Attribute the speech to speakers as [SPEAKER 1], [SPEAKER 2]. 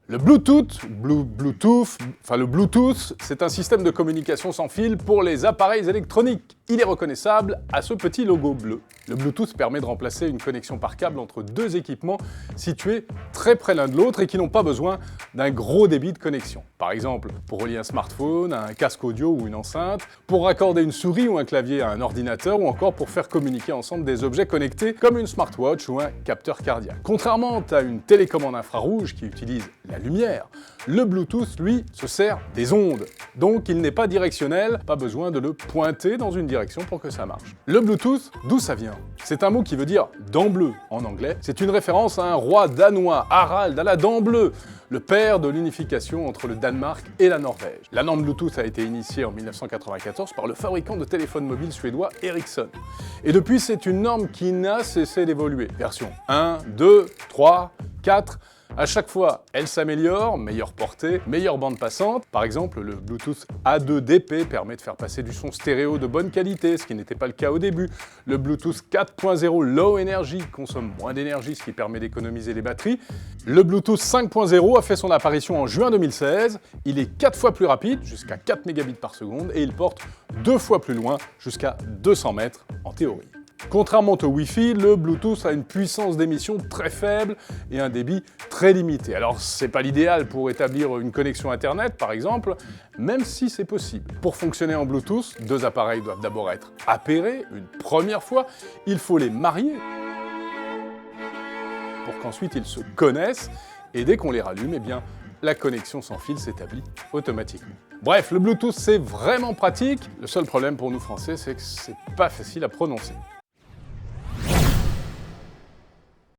[SPEAKER 1] Le Bluetooth, c'est un système de communication sans fil pour les appareils électroniques. Il est reconnaissable à ce petit logo bleu. Le Bluetooth permet de remplacer une connexion par câble entre deux équipements situés très près l'un de l'autre et qui n'ont pas besoin d'un gros débit de connexion. Par exemple, pour relier un smartphone à un casque audio ou une enceinte, pour raccorder une souris ou un clavier à un ordinateur ou encore pour faire communiquer ensemble des objets connectés comme une smartwatch ou un capteur cardiaque. Contrairement à une télécommande infrarouge qui utilise la lumière, le Bluetooth, lui, se sert des ondes. Donc il n'est pas directionnel, pas besoin de le pointer dans une direction pour que ça marche. Le Bluetooth, d'où ça vient? C'est un mot qui veut dire dent bleue en anglais. C'est une référence à un roi danois, Harald à la dent bleue, le père de l'unification entre le Danemark et la Norvège. La norme Bluetooth a été initiée en 1994 par le fabricant de téléphones mobiles suédois Ericsson. Et depuis, c'est une norme qui n'a cessé d'évoluer. Version 1, 2, 3, 4... À chaque fois, elle s'améliore, meilleure portée, meilleure bande passante. Par exemple, le Bluetooth A2DP permet de faire passer du son stéréo de bonne qualité, ce qui n'était pas le cas au début. Le Bluetooth 4.0 Low Energy consomme moins d'énergie, ce qui permet d'économiser les batteries. Le Bluetooth 5.0 a fait son apparition en juin 2016. Il est 4 fois plus rapide, jusqu'à 4 mégabits par seconde, et il porte 2 fois plus loin, jusqu'à 200 mètres en théorie. Contrairement au Wi-Fi, le Bluetooth a une puissance d'émission très faible et un débit très limité. Alors c'est pas l'idéal pour établir une connexion Internet par exemple, même si c'est possible. Pour fonctionner en Bluetooth, deux appareils doivent d'abord être appairés une première fois, il faut les marier pour qu'ensuite ils se connaissent et dès qu'on les rallume, eh bien la connexion sans fil s'établit automatiquement. Bref, le Bluetooth c'est vraiment pratique, le seul problème pour nous Français c'est que c'est pas facile à prononcer.